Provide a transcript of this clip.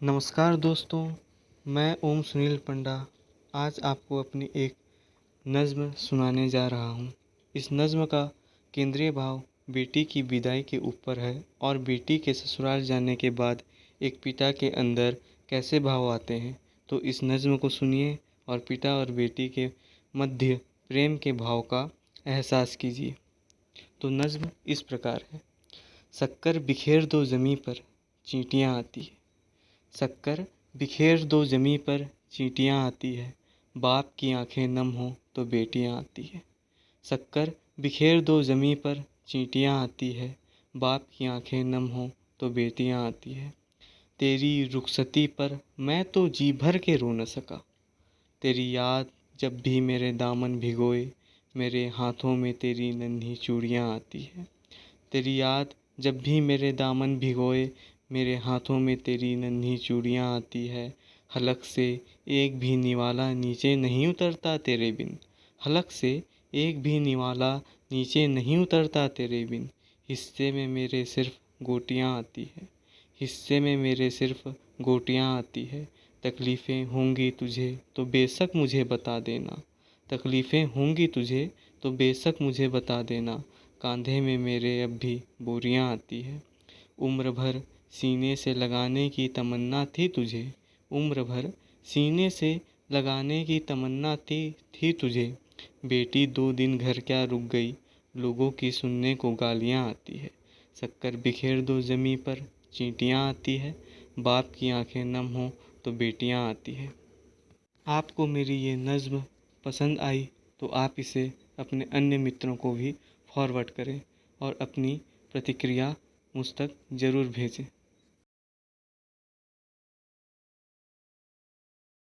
नमस्कार दोस्तों, मैं ओम सुनील पंडा आज आपको अपनी एक नज़्म सुनाने जा रहा हूँ। इस नज़्म का केंद्रीय भाव बेटी की विदाई के ऊपर है और बेटी के ससुराल जाने के बाद एक पिता के अंदर कैसे भाव आते हैं। तो इस नज़्म को सुनिए और पिता और बेटी के मध्य प्रेम के भाव का एहसास कीजिए। तो नज़्म इस प्रकार है। शक्कर बिखेर दो ज़मीं पर चींटियाँ आती है। शक्कर बिखेर दो ज़मीं पर चींटियाँ आती है। बाप की आंखें नम हो तो बेटियाँ आती है। शक्कर बिखेर दो ज़मीं पर चींटियाँ आती है। बाप की आंखें नम हो तो बेटियाँ आती है। तेरी रुखसती पर मैं तो जी भर के रो न सका। तेरी याद जब भी मेरे दामन भिगोए, मेरे हाथों में तेरी नन्ही चूड़ियाँ आती है। तेरी याद जब भी मेरे दामन भिगोए, मेरे हाथों में तेरी नन्ही चूड़ियाँ आती है। हलक से एक भी निवाला नीचे नहीं उतरता तेरे बिन। हलक से एक भी निवाला नीचे नहीं उतरता तेरे बिन। हिस्से में मेरे सिर्फ गोटियाँ आती है। हिस्से में मेरे सिर्फ गोटियाँ आती है। तकलीफ़ें होंगी तुझे तो बेशक मुझे बता देना। तकलीफ़ें होंगी तुझे तो बेशक मुझे बता देना। कांधे में मेरे अब भी बोरियां आती है। उम्र भर सीने से लगाने की तमन्ना थी तुझे। उम्र भर सीने से लगाने की तमन्ना थी तुझे। बेटी 2 दिन घर क्या रुक गई, लोगों की सुनने को गालियां आती है। शक्कर बिखेर दो ज़मीं पर चींटियां आती है। बाप की आंखें नम हो तो बेटियां आती है। आपको मेरी ये नज़्म पसंद आई तो आप इसे अपने अन्य मित्रों को भी फॉरवर्ड करें और अपनी प्रतिक्रिया मुझ तक ज़रूर भेजें।